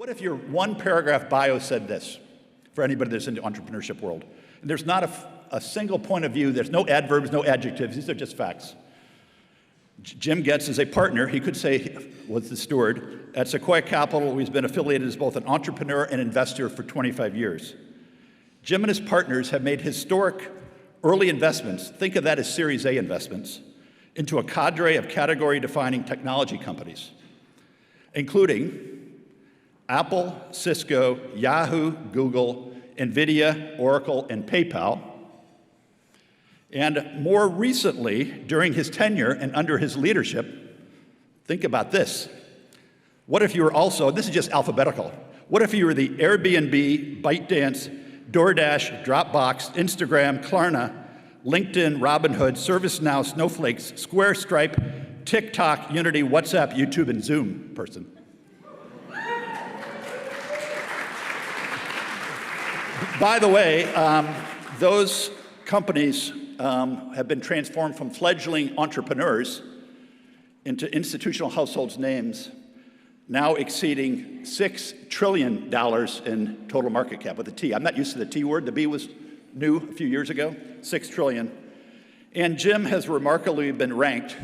What if your one paragraph bio said this, for anybody that's in the entrepreneurship world? And there's not a single point of view, there's no adverbs, no adjectives, these are just facts. Jim Goetz is a partner, he could say was the steward, at Sequoia Capital. He's been affiliated as both an entrepreneur and investor for 25 years. Jim and his partners have made historic early investments, think of that as Series A investments, into a cadre of category-defining technology companies, including Apple, Cisco, Yahoo, Google, NVIDIA, Oracle, and PayPal. And more recently, during his tenure and under his leadership, think about this. What if you were also, this is just alphabetical, what if you were the Airbnb, ByteDance, DoorDash, Dropbox, Instagram, Klarna, LinkedIn, Robinhood, ServiceNow, Snowflakes, Square, Stripe, TikTok, Unity, WhatsApp, YouTube, and Zoom person? By the way, those companies have been transformed from fledgling entrepreneurs into institutional household names, now exceeding $6 trillion in total market cap with a T. I'm not used to the T word. The B was new a few years ago, 6 trillion. And Jim has remarkably been ranked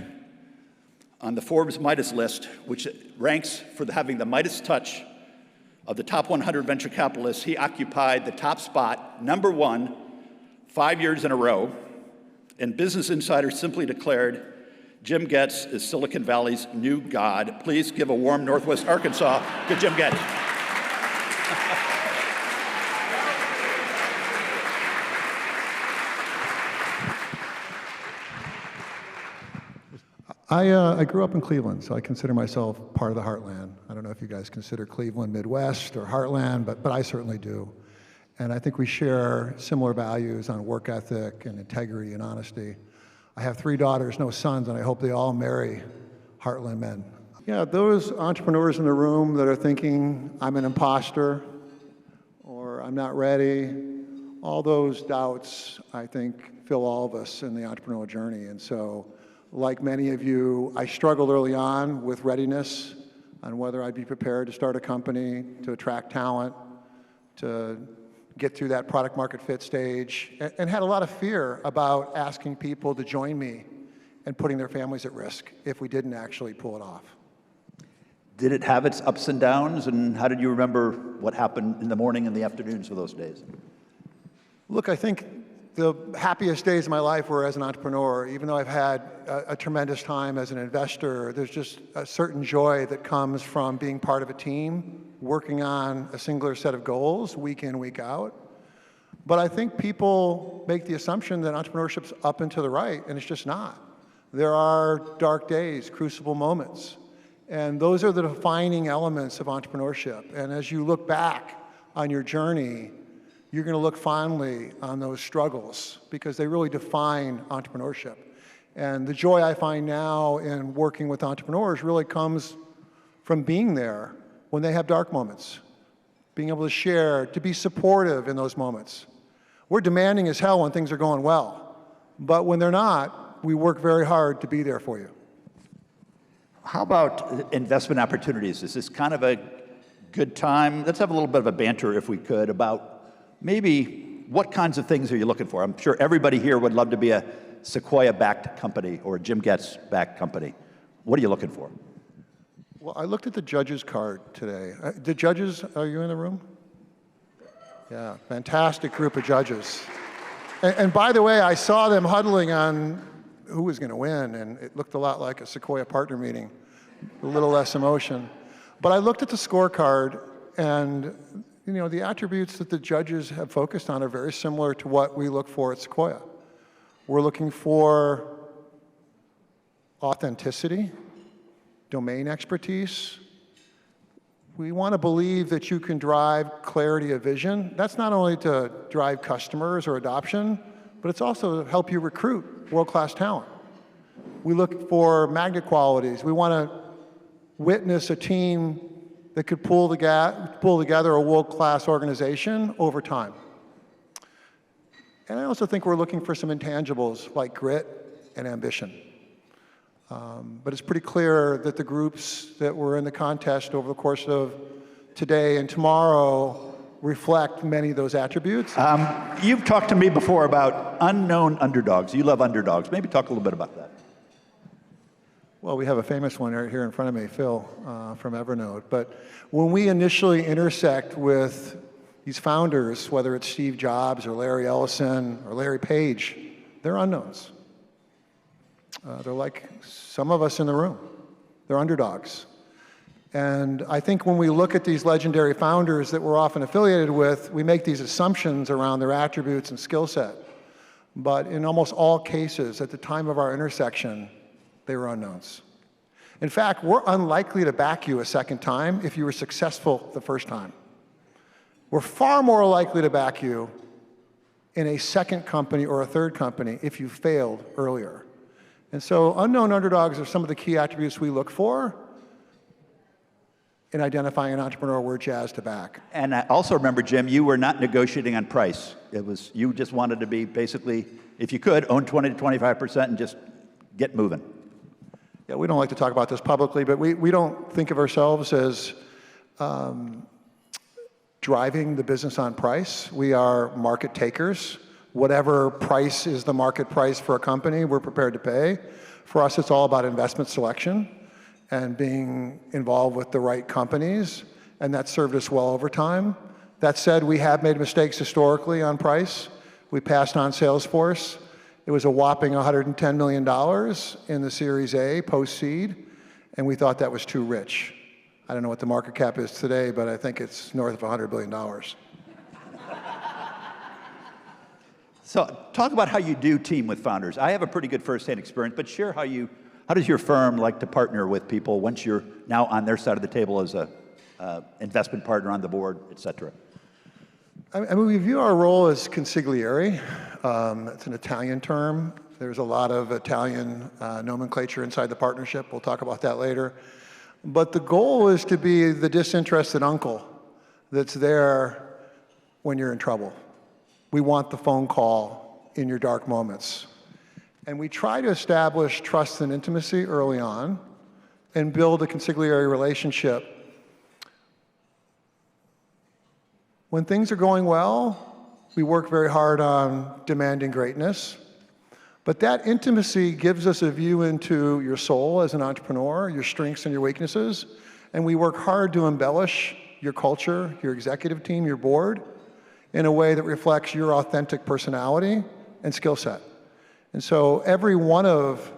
on the Forbes Midas list, which ranks for having the Midas touch of the top 100 venture capitalists. He occupied the top spot, #1, 5 years in a row. And Business Insider simply declared, Jim Goetz is Silicon Valley's new god. Please give a warm Northwest Arkansas to Jim Goetz. I grew up in Cleveland, so I consider myself part of the Heartland. I don't know if you guys consider Cleveland Midwest or Heartland, but I certainly do. And I think we share similar values on work ethic and integrity and honesty. I have 3 daughters, no sons, and I hope they all marry Heartland men. Yeah, those entrepreneurs in the room that are thinking, I'm an imposter, or I'm not ready, all those doubts, I think, fill all of us in the entrepreneurial journey. And so, like many of you, I struggled early on with readiness on whether I'd be prepared to start a company, to attract talent, to get through that product market fit stage, and had a lot of fear about asking people to join me and putting their families at risk if we didn't actually pull it off. Did it have its ups and downs, and how did you remember what happened in the morning and the afternoons of those days? Look, I think the happiest days of my life were as an entrepreneur. Even though I've had a tremendous time as an investor, there's just a certain joy that comes from being part of a team, working on a singular set of goals week in, week out. But I think people make the assumption that entrepreneurship's up and to the right, and it's just not. There are dark days, crucible moments, and those are the defining elements of entrepreneurship. And as you look back on your journey, you're going to look fondly on those struggles because they really define entrepreneurship. And the joy I find now in working with entrepreneurs really comes from being there when they have dark moments, being able to share, to be supportive in those moments. We're demanding as hell when things are going well, but when they're not, we work very hard to be there for you. How about investment opportunities? Is this kind of a good time? Let's have a little bit of a banter, if we could, about maybe what kinds of things are you looking for? I'm sure everybody here would love to be a Sequoia-backed company or a Jim Goetz-backed company. What are you looking for? Well, I looked at the judges' card today. The judges, are you in the room? Yeah, fantastic group of judges. And by the way, I saw them huddling on who was going to win, and it looked a lot like a Sequoia partner meeting, a little less emotion. But I looked at the scorecard, and you know, the attributes that the judges have focused on are very similar to what we look for at Sequoia. We're looking for authenticity, domain expertise. We want to believe that you can drive clarity of vision. That's not only to drive customers or adoption, but it's also to help you recruit world-class talent. We look for magnet qualities. We want to witness a team that could pull together a world-class organization over time. And I also think we're looking for some intangibles like grit and ambition. But it's pretty clear that the groups that were in the contest over the course of today and tomorrow reflect many of those attributes. You've talked to me before about unknown underdogs. You love underdogs. Maybe talk a little bit about that. Well, we have a famous one right here in front of me, Phil, from Evernote. But when we initially intersect with these founders, whether it's Steve Jobs or Larry Ellison or Larry Page, they're unknowns. They're like some of us in the room. They're underdogs. And I think when we look at these legendary founders that we're often affiliated with, we make these assumptions around their attributes and skill set. But in almost all cases, at the time of our intersection, they were unknowns. In fact, we're unlikely to back you a second time if you were successful the first time. We're far more likely to back you in a second company or a third company if you failed earlier. And so unknown underdogs are some of the key attributes we look for in identifying an entrepreneur we're jazzed to back. And I also remember, Jim, you were not negotiating on price. You just wanted to be basically, if you could, own 20 to 25% and just get moving. Yeah, we don't like to talk about this publicly, but we don't think of ourselves as driving the business on price. We are market takers. Whatever price is the market price for a company, we're prepared to pay. For us, it's all about investment selection and being involved with the right companies, and that's served us well over time. That said, we have made mistakes historically on price. We passed on Salesforce. It was a whopping $110 million in the Series A post-seed, and we thought that was too rich. I don't know what the market cap is today, but I think it's north of $100 billion. So talk about how you do team with founders. I have a pretty good first-hand experience, but share how does your firm like to partner with people once you're now on their side of the table as a investment partner on the board, et cetera? I mean, we view our role as consigliere. It's an Italian term. There's a lot of Italian nomenclature inside the partnership. We'll talk about that later. But the goal is to be the disinterested uncle that's there when you're in trouble. We want the phone call in your dark moments. And we try to establish trust and intimacy early on and build a consigliere relationship. When things are going well, we work very hard on demanding greatness. But that intimacy gives us a view into your soul as an entrepreneur, your strengths and your weaknesses. And we work hard to embellish your culture, your executive team, your board, in a way that reflects your authentic personality and skill set. And so every one of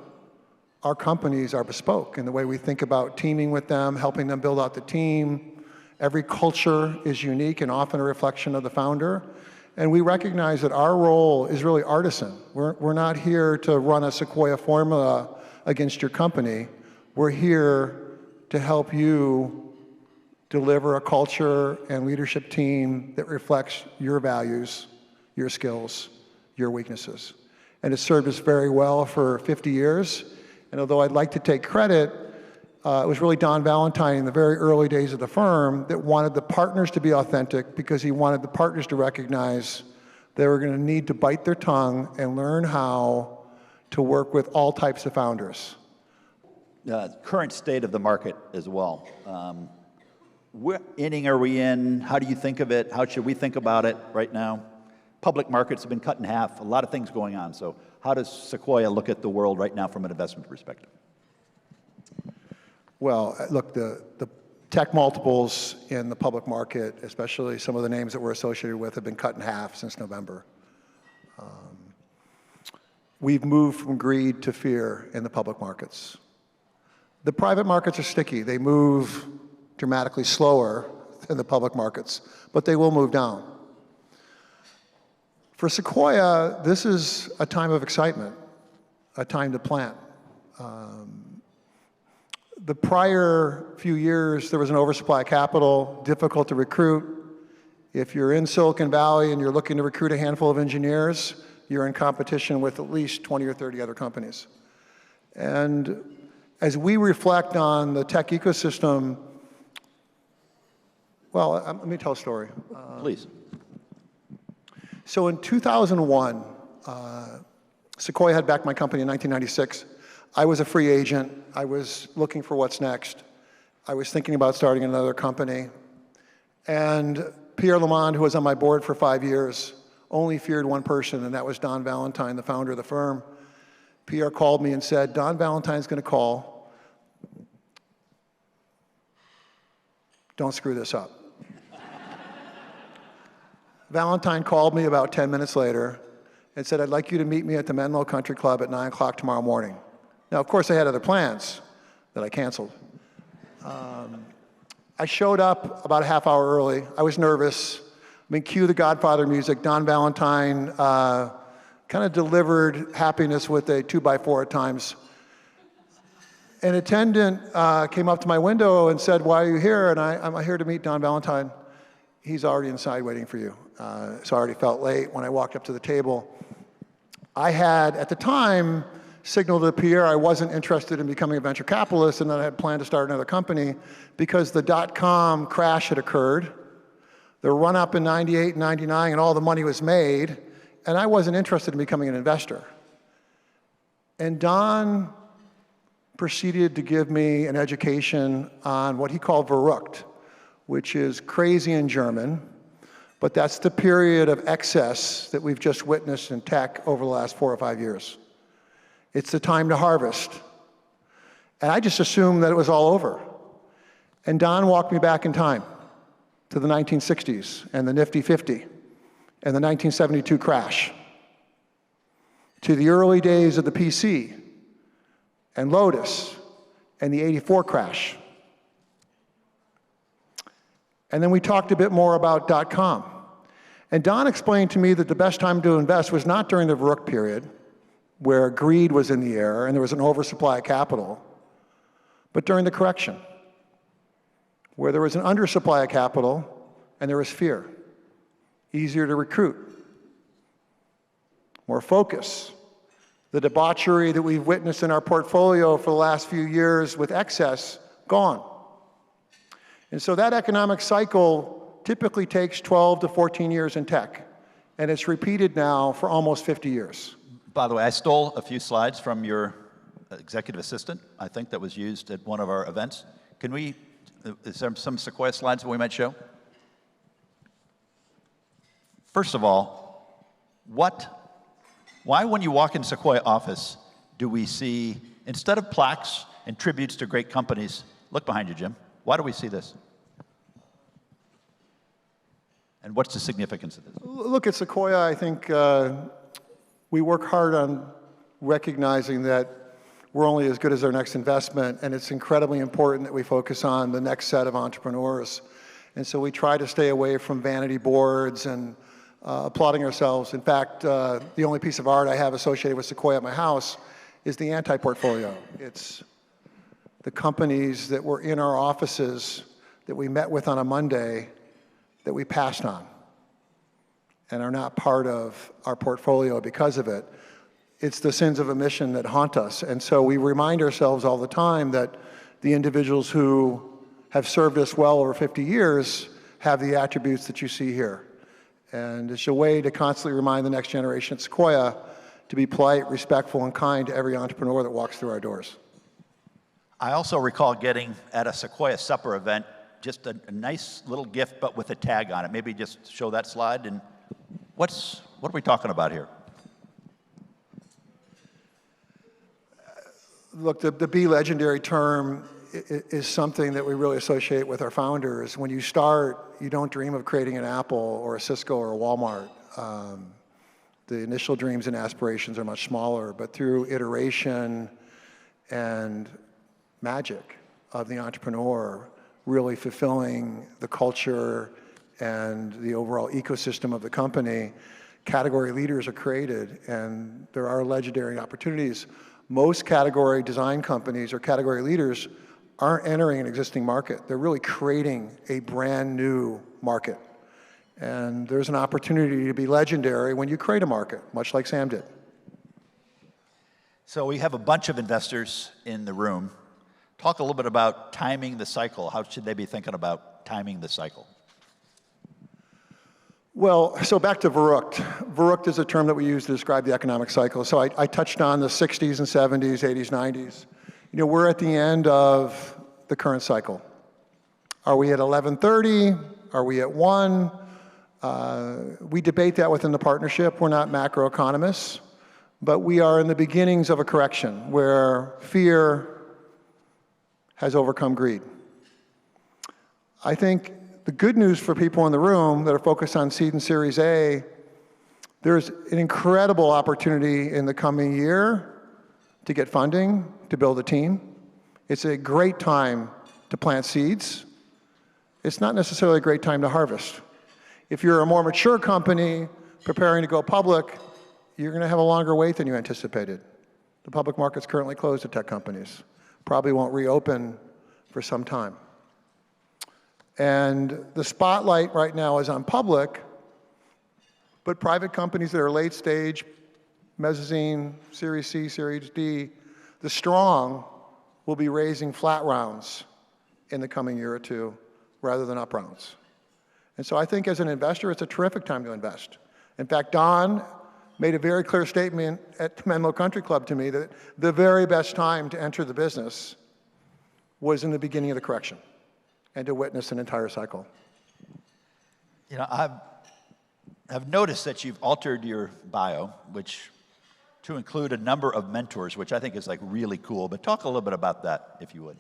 our companies are bespoke in the way we think about teaming with them, helping them build out the team. Every culture is unique and often a reflection of the founder. And we recognize that our role is really artisan. We're not here to run a Sequoia formula against your company. We're here to help you deliver a culture and leadership team that reflects your values, your skills, your weaknesses. And it's served us very well for 50 years. And although I'd like to take credit, it was really Don Valentine in the very early days of the firm that wanted the partners to be authentic because he wanted the partners to recognize they were going to need to bite their tongue and learn how to work with all types of founders. Current state of the market as well. What inning are we in? How do you think of it? How should we think about it right now? Public markets have been cut in half, a lot of things going on. So how does Sequoia look at the world right now from an investment perspective? Well, look, the tech multiples in the public market, especially some of the names that we're associated with, have been cut in half since November. We've moved from greed to fear in the public markets. The private markets are sticky. They move dramatically slower than the public markets, but they will move down. For Sequoia, this is a time of excitement, a time to plant. The prior few years, there was an oversupply of capital, difficult to recruit. If you're in Silicon Valley and you're looking to recruit a handful of engineers, you're in competition with at least 20 or 30 other companies. And as we reflect on the tech ecosystem, well, let me tell a story. Please. So in 2001, Sequoia had backed my company in 1996. I was a free agent. I was looking for what's next. I was thinking about starting another company. And Pierre Lamond, who was on my board for 5 years, only feared one person, and that was Don Valentine, the founder of the firm. Pierre called me and said, Don Valentine's going to call. Don't screw this up. Valentine called me about 10 minutes later and said, I'd like you to meet me at the Menlo Country Club at 9 o'clock tomorrow morning. Now, of course, I had other plans that I canceled. I showed up about a half hour early. I was nervous. I mean, cue the Godfather music. Don Valentine kind of delivered happiness with a 2x4 at times. An attendant came up to my window and said, why are you here? And I'm here to meet Don Valentine. He's already inside waiting for you. So I already felt late when I walked up to the table. I had, at the time, signaled to Pierre I wasn't interested in becoming a venture capitalist and that I had planned to start another company because the dot-com crash had occurred, the run-up in 98 and 99, and all the money was made, and I wasn't interested in becoming an investor. And Don proceeded to give me an education on what he called verrückt, which is crazy in German, but that's the period of excess that we've just witnessed in tech over the last 4 or 5 years. It's the time to harvest. And I just assumed that it was all over. And Don walked me back in time to the 1960s and the Nifty 50 and the 1972 crash, to the early days of the PC and Lotus and the 84 crash. And then we talked a bit more about .com. And Don explained to me that the best time to invest was not during the verrückt period, where greed was in the air and there was an oversupply of capital, but during the correction, where there was an undersupply of capital and there was fear, easier to recruit, more focus. The debauchery that we've witnessed in our portfolio for the last few years with excess, gone. And so that economic cycle typically takes 12 to 14 years in tech, and it's repeated now for almost 50 years. By the way, I stole a few slides from your executive assistant, I think that was used at one of our events. Can we, is there some Sequoia slides that we might show? First of all, why when you walk in Sequoia office do we see, instead of plaques and tributes to great companies, look behind you, Jim. Why do we see this? And what's the significance of this? Look, at Sequoia, I think we work hard on recognizing that we're only as good as our next investment, and it's incredibly important that we focus on the next set of entrepreneurs. And so we try to stay away from vanity boards and applauding ourselves. In fact, the only piece of art I have associated with Sequoia at my house is the anti-portfolio. It's the companies that were in our offices that we met with on a Monday that we passed on and are not part of our portfolio because of it. It's the sins of omission that haunt us. And so we remind ourselves all the time that the individuals who have served us well over 50 years have the attributes that you see here. And it's a way to constantly remind the next generation at Sequoia to be polite, respectful, and kind to every entrepreneur that walks through our doors. I also recall getting at a Sequoia supper event just a nice little gift, but with a tag on it. Maybe just show that slide. And what are we talking about here? Look, the Be Legendary term is something that we really associate with our founders. When you start, you don't dream of creating an Apple or a Cisco or a Walmart. The initial dreams and aspirations are much smaller, but through iteration and magic of the entrepreneur, really fulfilling the culture and the overall ecosystem of the company, category leaders are created, and there are legendary opportunities. Most category design companies or category leaders aren't entering an existing market. They're really creating a brand new market. And there's an opportunity to be legendary when you create a market, much like Sam did. So we have a bunch of investors in the room. Talk a little bit about timing the cycle. How should they be thinking about timing the cycle? Well, so back to verrückt. Verrückt is a term that we use to describe the economic cycle. So I touched on the 60s and 70s, 80s, 90s. You know, we're at the end of the current cycle. Are we at 1130? Are we at 1? We debate that within the partnership. We're not macroeconomists, but we are in the beginnings of a correction where fear has overcome greed. I think the good news for people in the room that are focused on seed and Series A, there's an incredible opportunity in the coming year to get funding, to build a team. It's a great time to plant seeds. It's not necessarily a great time to harvest. If you're a more mature company preparing to go public, you're going to have a longer wait than you anticipated. The public market's currently closed to tech companies. Probably won't reopen for some time. And the spotlight right now is on public, but private companies that are late stage, mezzanine, Series C, Series D, the strong will be raising flat rounds in the coming year or two rather than up rounds. And so I think as an investor, it's a terrific time to invest. In fact, Don made a very clear statement at Menlo Country Club to me that the very best time to enter the business was in the beginning of the correction and to witness an entire cycle. You know, I've noticed that you've altered your bio, which to include a number of mentors, which I think is like really cool. But talk a little bit about that, if you would.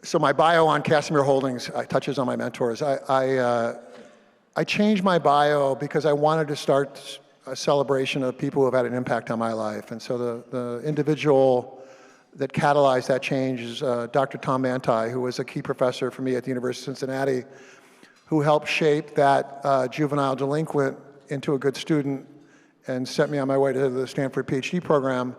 So my bio on Casimir Holdings touches on my mentors. I changed my bio because I wanted to start a celebration of people who have had an impact on my life. And so the individual that catalyzed that change is Dr. Tom Manti, who was a key professor for me at the University of Cincinnati, who helped shape that juvenile delinquent into a good student and sent me on my way to the Stanford PhD program.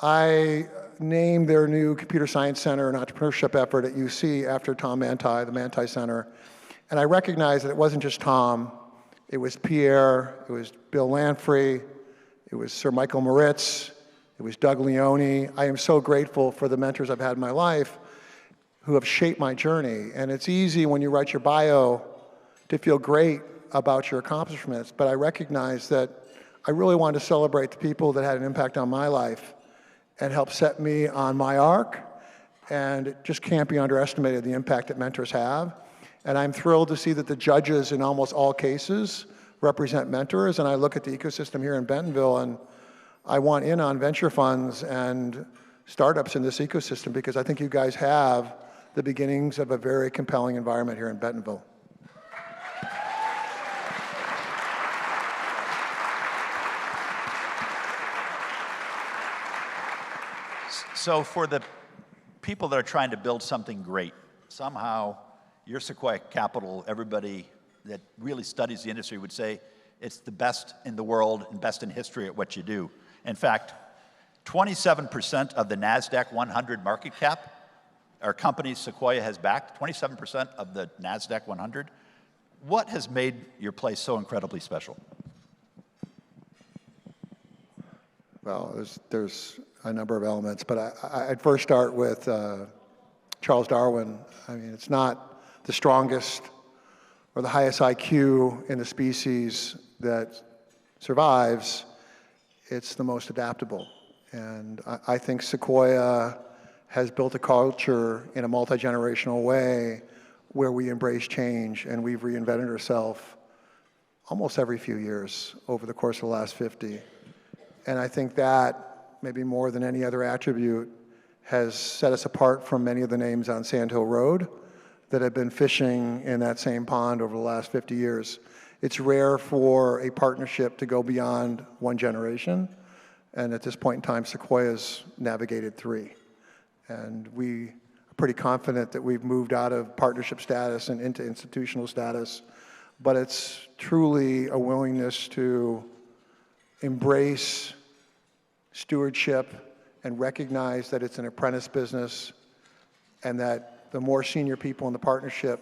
I named their new computer science center and entrepreneurship effort at UC after Tom Manti, the Manti Center. And I recognized that it wasn't just Tom, it was Pierre, it was Bill Lanfrey, it was Sir Michael Moritz, it was Doug Leone. I am so grateful for the mentors I've had in my life who have shaped my journey. And it's easy when you write your bio to feel great about your accomplishments, but I recognize that I really wanted to celebrate the people that had an impact on my life and help set me on my arc. And it just can't be underestimated, the impact that mentors have. And I'm thrilled to see that the judges in almost all cases represent mentors. And I look at the ecosystem here in Bentonville, and I want in on venture funds and startups in this ecosystem because I think you guys have the beginnings of a very compelling environment here in Bentonville. So for the people that are trying to build something great, somehow your Sequoia Capital, everybody that really studies the industry would say it's the best in the world and best in history at what you do. In fact, 27% of the NASDAQ 100 market cap are companies Sequoia has backed, 27% of the NASDAQ 100. What has made your place so incredibly special? Well, there's a number of elements, but I'd first start with Charles Darwin. I mean, it's not the strongest or the highest IQ in the species that survives, it's the most adaptable. And I think Sequoia has built a culture in a multi-generational way where we embrace change, and we've reinvented ourselves almost every few years over the course of the last 50. And I think that, maybe more than any other attribute, has set us apart from many of the names on Sand Hill Road that have been fishing in that same pond over the last 50 years. It's rare for a partnership to go beyond one generation, and at this point in time, Sequoia's navigated 3. And we are pretty confident that we've moved out of partnership status and into institutional status, but it's truly a willingness to embrace stewardship and recognize that it's an apprentice business and that the more senior people in the partnership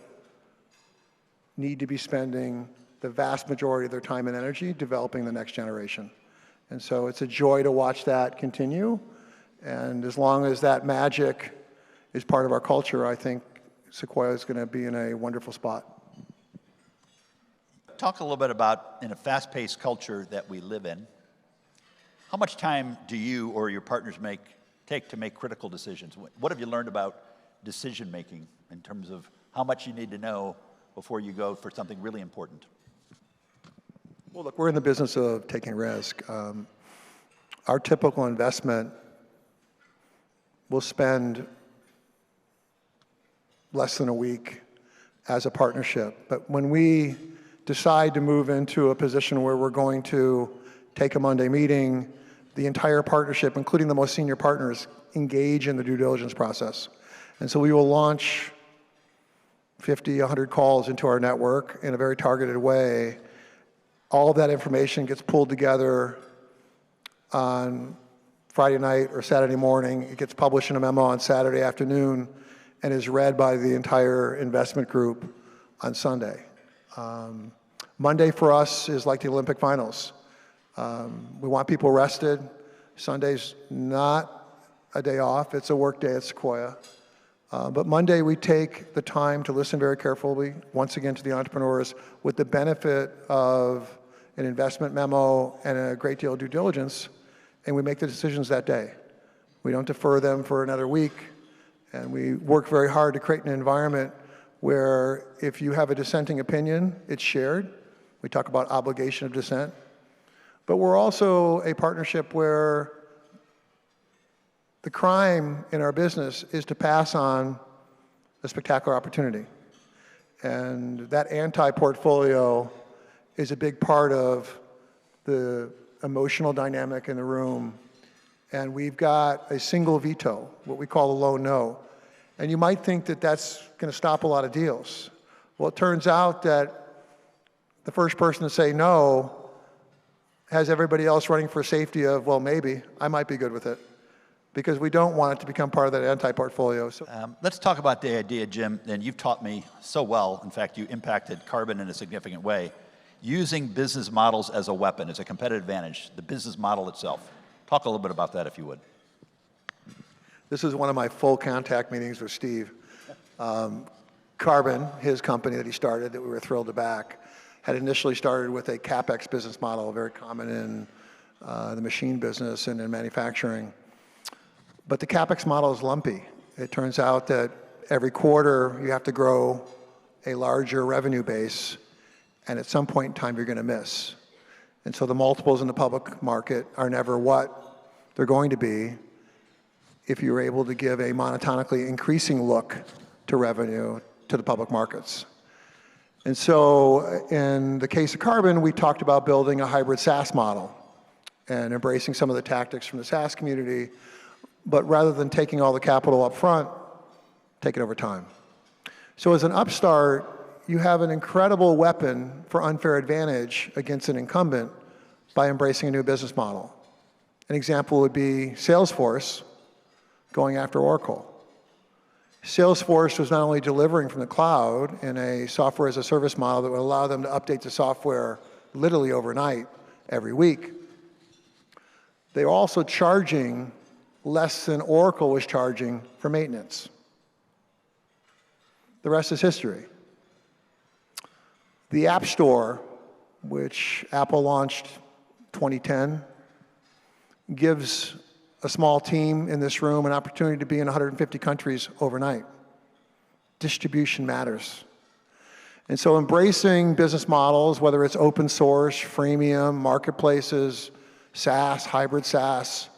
need to be spending the vast majority of their time and energy developing the next generation. And so it's a joy to watch that continue. And as long as that magic is part of our culture, I think Sequoia is going to be in a wonderful spot. Talk a little bit about, in a fast-paced culture that we live in, how much time do you or your partners take to make critical decisions? What have you learned about decision-making in terms of how much you need to know before you go for something really important? Well, look, we're in the business of taking risk. Our typical investment will spend less than a week as a partnership. But when we decide to move into a position where we're going to take a Monday meeting, the entire partnership, including the most senior partners, engage in the due diligence process. And so we will launch 50, 100 calls into our network in a very targeted way. All of that information gets pulled together on Friday night or Saturday morning. It gets published in a memo on Saturday afternoon and is read by the entire investment group on Sunday. Monday for us is like the Olympic finals. We want people rested. Sunday's not a day off, it's a work day at Sequoia. But Monday we take the time to listen very carefully, once again to the entrepreneurs, with the benefit of an investment memo and a great deal of due diligence, and we make the decisions that day. We don't defer them for another week, and we work very hard to create an environment where if you have a dissenting opinion, it's shared. We talk about obligation of dissent. But we're also a partnership where the crime in our business is to pass on a spectacular opportunity. And that anti-portfolio is a big part of the emotional dynamic in the room. And we've got a single veto, what we call a low no. And you might think that that's going to stop a lot of deals. Well, it turns out that the first person to say no has everybody else running for safety of, well, maybe, I might be good with it. Because we don't want it to become part of that anti-portfolio. So let's talk about the idea, Jim, and you've taught me so well. In fact, you impacted Carbon in a significant way. Using business models as a weapon, as a competitive advantage, the business model itself. Talk a little bit about that, if you would. This is one of my full contact meetings with Steve. Carbon, his company that he started, that we were thrilled to back, had initially started with a CapEx business model, very common in the machine business and in manufacturing. But the CapEx model is lumpy. It turns out that every quarter you have to grow a larger revenue base, and at some point in time you're going to miss. And so the multiples in the public market are never what they're going to be if you're able to give a monotonically increasing look to revenue to the public markets. And so in the case of Carbon, we talked about building a hybrid SaaS model and embracing some of the tactics from the SaaS community, but rather than taking all the capital up front, take it over time. So as an upstart, you have an incredible weapon for unfair advantage against an incumbent by embracing a new business model. An example would be Salesforce going after Oracle. Salesforce was not only delivering from the cloud in a software as a service model that would allow them to update the software literally overnight every week, they were also charging less than Oracle was charging for maintenance. The rest is history. The App Store, which Apple launched 2010, gives a small team in this room an opportunity to be in 150 countries overnight. Distribution matters. And so embracing business models, whether it's open source, freemium, marketplaces, SaaS, hybrid SaaS,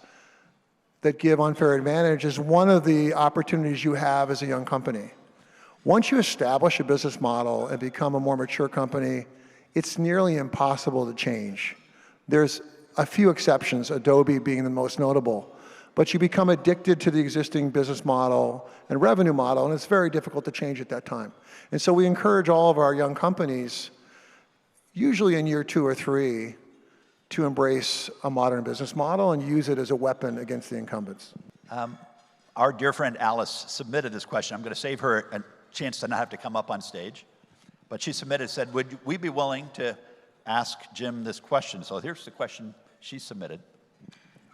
that give unfair advantage is one of the opportunities you have as a young company. Once you establish a business model and become a more mature company, it's nearly impossible to change. There's a few exceptions, Adobe being the most notable, but you become addicted to the existing business model and revenue model, and it's very difficult to change at that time. And so we encourage all of our young companies, usually in year 2 or 3, to embrace a modern business model and use it as a weapon against the incumbents. Our dear friend Alice submitted this question. I'm going to save her a chance to not have to come up on stage. But she submitted, said, would we be willing to ask Jim this question? So here's the question she submitted.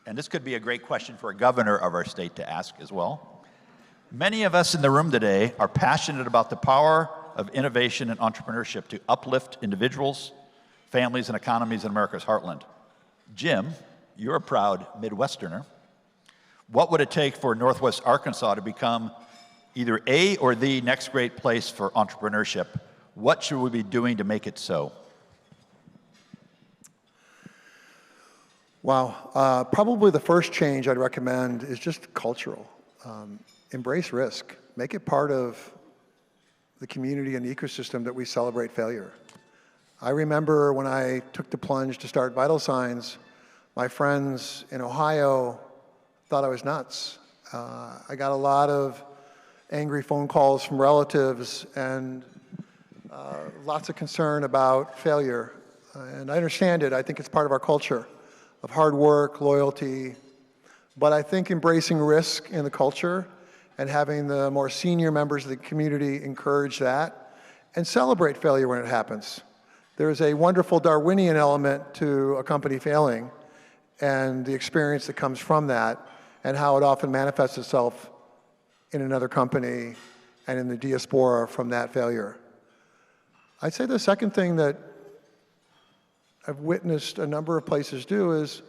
And this could be a great question for a governor of our state to ask as well. Many of us in the room today are passionate about the power of innovation and entrepreneurship to uplift individuals, families, and economies in America's heartland. Jim, you're a proud Midwesterner. What would it take for Northwest Arkansas to become either a or the next great place for entrepreneurship, what should we be doing to make it so? Wow. Probably the first change I'd recommend is just cultural. Embrace risk. Make it part of the community and ecosystem that we celebrate failure. I remember when I took the plunge to start Vital Signs, my friends in Ohio thought I was nuts. I got a lot of angry phone calls from relatives and lots of concern about failure. And I understand it. I think it's part of our culture of hard work, loyalty. But I think embracing risk in the culture and having the more senior members of the community encourage that and celebrate failure when it happens. There's a wonderful Darwinian element to a company failing and the experience that comes from that and how it often manifests itself in another company and in the diaspora from that failure. I'd say the second thing that I've witnessed a number of places do is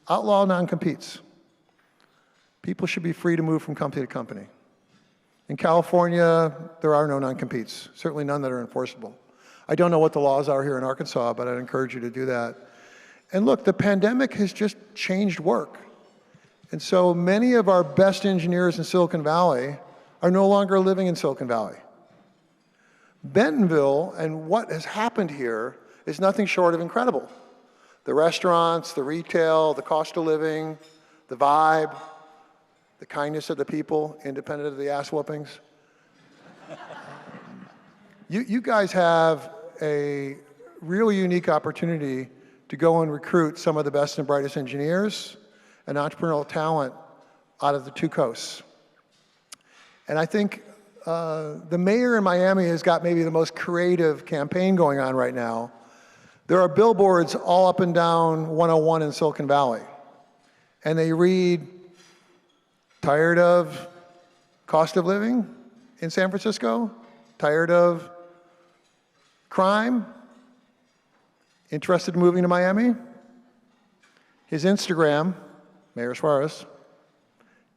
outlaw non-competes. People should be free to move from company to company. In California, there are no non-competes, certainly none that are enforceable. I don't know what the laws are here in Arkansas, but I'd encourage you to do that. And look, the pandemic has just changed work. And so many of our best engineers in Silicon Valley are no longer living in Silicon Valley. Bentonville and what has happened here is nothing short of incredible. The restaurants, the retail, the cost of living, the vibe, the kindness of the people, independent of the ass whoopings. You guys have a really unique opportunity to go and recruit some of the best and brightest engineers and entrepreneurial talent out of the two coasts. And I think the mayor in Miami has got maybe the most creative campaign going on right now. There are billboards all up and down 101 in Silicon Valley. And they read, tired of cost of living in San Francisco? Tired of crime? Interested in moving to Miami? His Instagram, Mayor Suarez,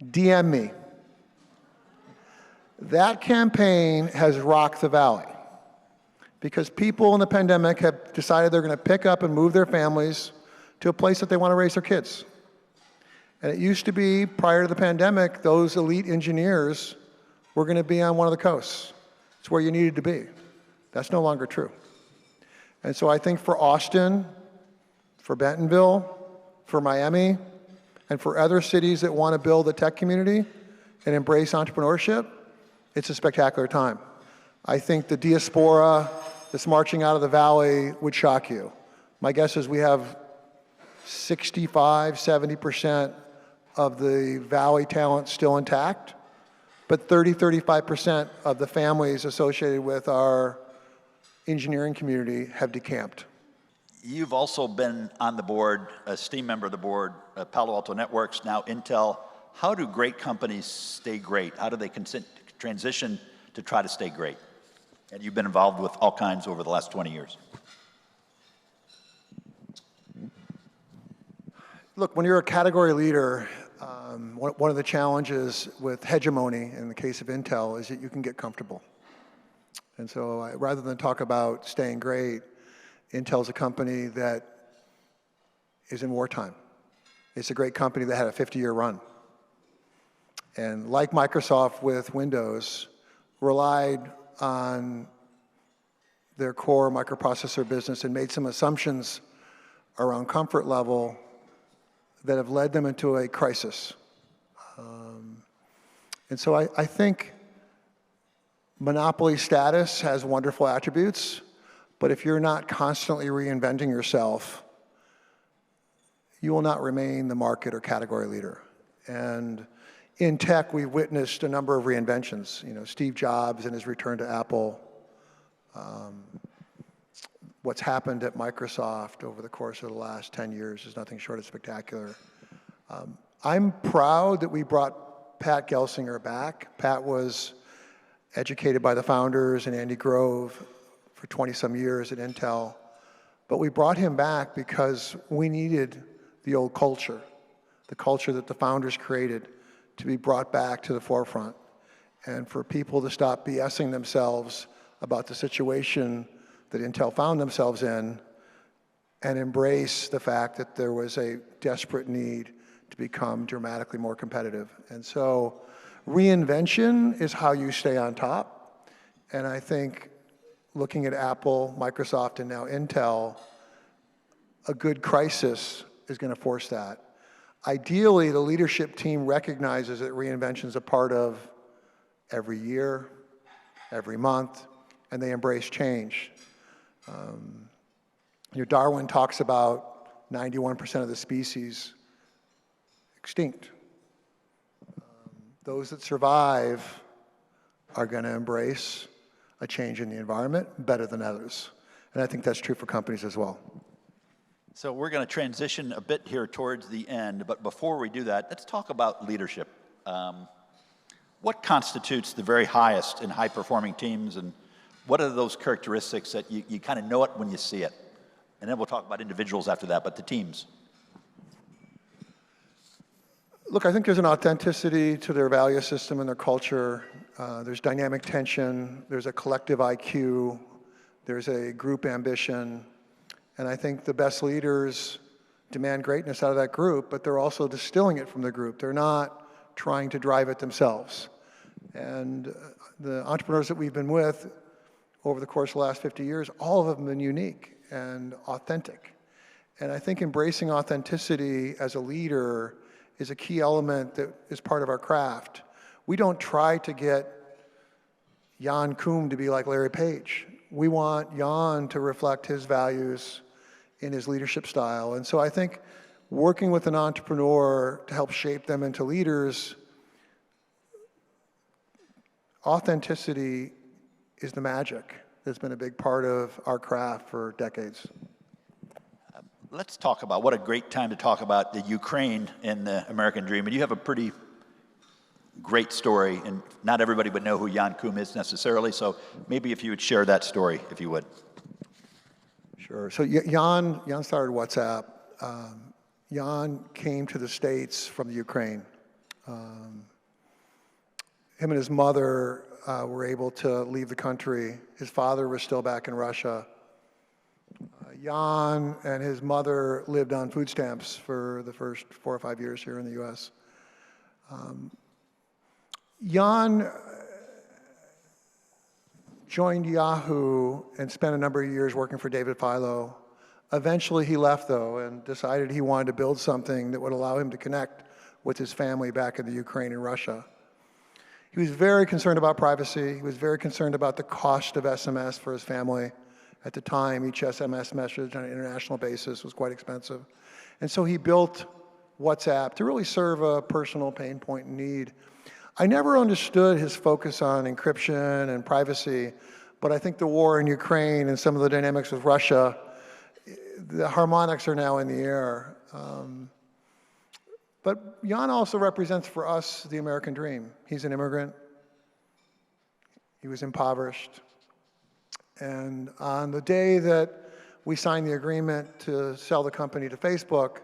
DM me. That campaign has rocked the valley because people in the pandemic have decided they're going to pick up and move their families to a place that they want to raise their kids. And it used to be, prior to the pandemic, those elite engineers were going to be on one of the coasts. It's where you needed to be. That's no longer true. And so I think for Austin, for Bentonville, for Miami, and for other cities that want to build a tech community and embrace entrepreneurship, it's a spectacular time. I think the diaspora that's marching out of the valley would shock you. My guess is we have 65, 70% of the valley talent still intact, but 30, 35% of the families associated with our engineering community have decamped. You've also been on the board, a STEAM member of the board, Palo Alto Networks, now Intel. How do great companies stay great? How do they transition to try to stay great? And you've been involved with all kinds over the last 20 years. Look, when you're a category leader, one of the challenges with hegemony in the case of Intel is that you can get comfortable. And so rather than talk about staying great, Intel's a company that is in wartime. It's a great company that had a 50-year run. And like Microsoft with Windows, relied on their core microprocessor business and made some assumptions around comfort level that have led them into a crisis. And so I think monopoly status has wonderful attributes, but if you're not constantly reinventing yourself, you will not remain the market or category leader. And in tech, we've witnessed a number of reinventions. You know, Steve Jobs and his return to Apple, what's happened at Microsoft over the course of the last 10 years is nothing short of spectacular. I'm proud that we brought Pat Gelsinger back. Pat was educated by the founders and Andy Grove for 20-some years at Intel. But we brought him back because we needed the old culture, the culture that the founders created, to be brought back to the forefront. and for people to stop BSing themselves about the situation that Intel found themselves in and embrace the fact that there was a desperate need to become dramatically more competitive. And so reinvention is how you stay on top. And I think looking at Apple, Microsoft, and now Intel, a good crisis is going to force that. Ideally, the leadership team recognizes that reinvention is a part of every year, every month, and they embrace change. Darwin talks about 91% of the species extinct. Those that survive are going to embrace a change in the environment better than others. And I think that's true for companies as well. So we're going to transition a bit here towards the end, but before we do that, let's talk about leadership. What constitutes the very highest in high-performing teams, and what are those characteristics that you kind of know it when you see it? And then we'll talk about individuals after that, but the teams. Look, I think there's an authenticity to their value system and their culture. There's dynamic tension. There's a collective IQ. There's a group ambition. And I think the best leaders demand greatness out of that group, but they're also distilling it from the group. They're not trying to drive it themselves. And the entrepreneurs that we've been with over the course of the last 50 years, all of them have been unique and authentic. And I think embracing authenticity as a leader is a key element that is part of our craft. We don't try to get Jan Koum to be like Larry Page. We want Jan to reflect his values in his leadership style. And so I think working with an entrepreneur to help shape them into leaders, authenticity is the magic that's been a big part of our craft for decades. Let's talk about, what a great time to talk about the Ukraine and the American dream. And you have a pretty great story, and not everybody would know who Jan Koum is necessarily, so maybe if you would share that story, if you would. Sure. So Jan started WhatsApp. Jan came to the States from the Ukraine. Him and his mother were able to leave the country. His father was still back in Russia. Jan and his mother lived on food stamps for the first 4 or 5 years here in the US. Jan joined Yahoo and spent a number of years working for David Filo. Eventually he left though and decided he wanted to build something that would allow him to connect with his family back in the Ukraine and Russia. He was very concerned about privacy. He was very concerned about the cost of SMS for his family. At the time, each SMS message on an international basis was quite expensive. And so he built WhatsApp to really serve a personal pain point and need. I never understood his focus on encryption and privacy, but I think the war in Ukraine and some of the dynamics with Russia, the harmonics are now in the air. But Jan also represents for us the American dream. He's an immigrant. He was impoverished. And on the day that we signed the agreement to sell the company to Facebook.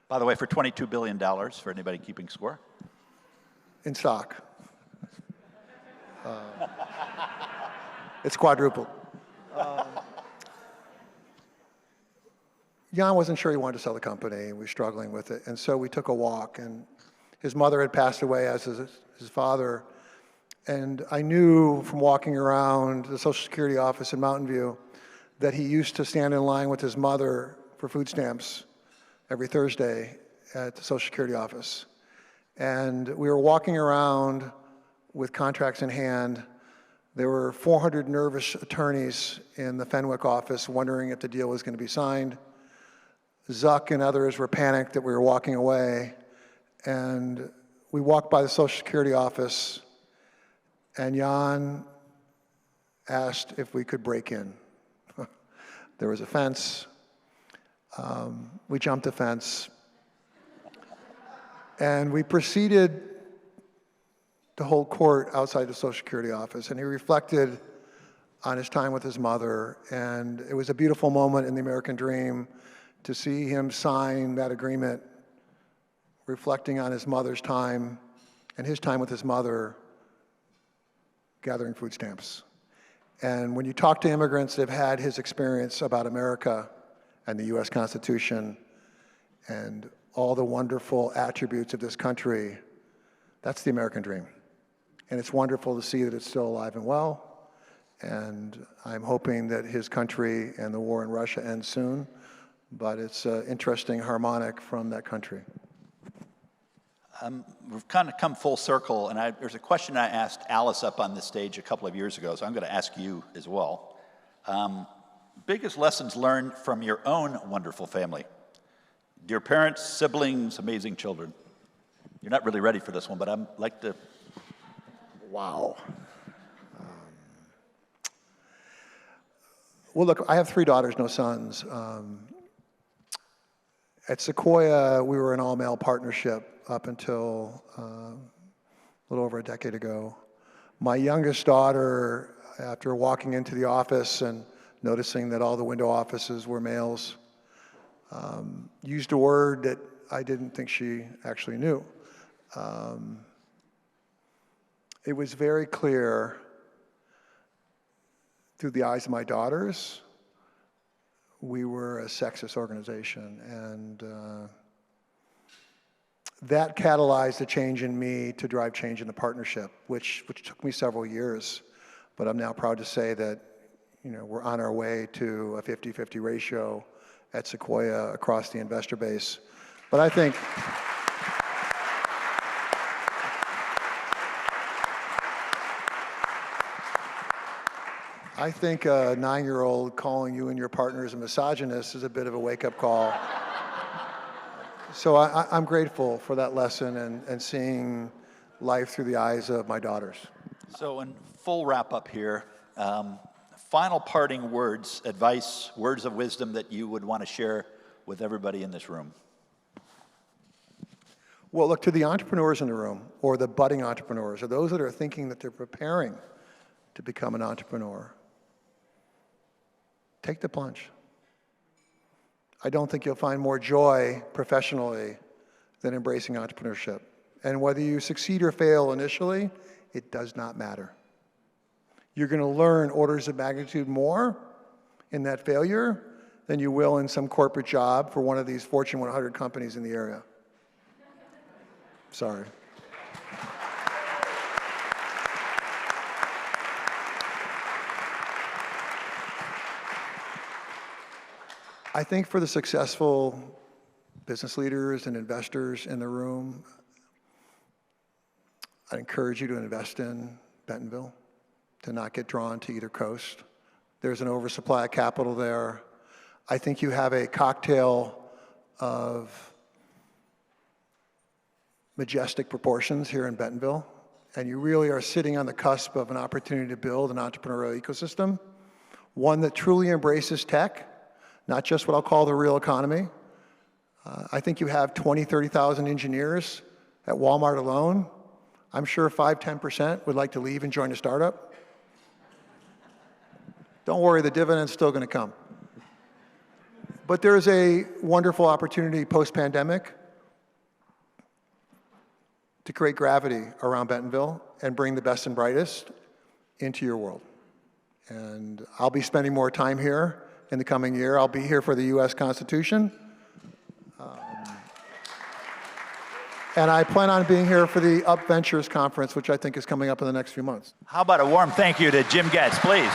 By the way, for $22 billion, for anybody keeping score. In stock. It's quadrupled. Jan wasn't sure he wanted to sell the company. We were struggling with it. And so we took a walk. And his mother had passed away, as his father. And I knew from walking around the Social Security office in Mountain View that he used to stand in line with his mother for food stamps every Thursday at the Social Security office. And we were walking around with contracts in hand. There were 400 nervous attorneys in the Fenwick office wondering if the deal was going to be signed. Zuck and others were panicked that we were walking away. And we walked by the Social Security office, and Jan asked if we could break in. There was a fence. We jumped the fence. And we proceeded to hold court outside the Social Security office. And he reflected on his time with his mother. And it was a beautiful moment in the American dream to see him sign that agreement, reflecting on his mother's time and his time with his mother gathering food stamps. And when you talk to immigrants that have had his experience about America and the US Constitution and all the wonderful attributes of this country, that's the American dream. And it's wonderful to see that it's still alive and well. And I'm hoping that his country and the war in Russia ends soon. But it's an interesting harmonic from that country. We've kind of come full circle, and there's a question I asked Alice up on this stage a couple of years ago, so I'm going to ask you as well. Biggest lessons learned from your own wonderful family? Dear parents, siblings, amazing children. You're not really ready for this one, but I'd like to... Wow. Well, look, I have 3 daughters, no sons. At Sequoia, we were an all-male partnership up until a little over a decade ago. My youngest daughter, after walking into the office and noticing that all the window offices were males, used a word that I didn't think she actually knew. It was very clear through the eyes of my daughters we were a sexist organization, and that catalyzed a change in me to drive change in the partnership, which took me several years. But I'm now proud to say that, you know, we're on our way to a 50-50 ratio at Sequoia across the investor base. But I think a 9-year-old calling you and your partners a misogynist is a bit of a wake-up call. So I'm grateful for that lesson and seeing life through the eyes of my daughters. So in full wrap-up here, final parting words, advice, words of wisdom that you would want to share with everybody in this room. Well, look, to the entrepreneurs in the room, or the budding entrepreneurs, or those that are thinking that they're preparing to become an entrepreneur, take the plunge. I don't think you'll find more joy professionally than embracing entrepreneurship. And whether you succeed or fail initially, it does not matter. You're going to learn orders of magnitude more in that failure than you will in some corporate job for one of these Fortune 100 companies in the area. Sorry. I think for the successful business leaders and investors in the room, I encourage you to invest in Bentonville, to not get drawn to either coast. There's an oversupply of capital there. I think you have a cocktail of majestic proportions here in Bentonville, and you really are sitting on the cusp of an opportunity to build an entrepreneurial ecosystem, one that truly embraces tech, not just what I'll call the real economy. I think you have 20, 30,000 engineers at Walmart alone. I'm sure 5-10% would like to leave and join a startup. Don't worry, the dividend's still going to come. But there is a wonderful opportunity post-pandemic to create gravity around Bentonville and bring the best and brightest into your world. And I'll be spending more time here in the coming year. I'll be here for the US Constitution. And I plan on being here for the Up Ventures conference, which I think is coming up in the next few months. How about a warm thank you to Jim Goetz, please?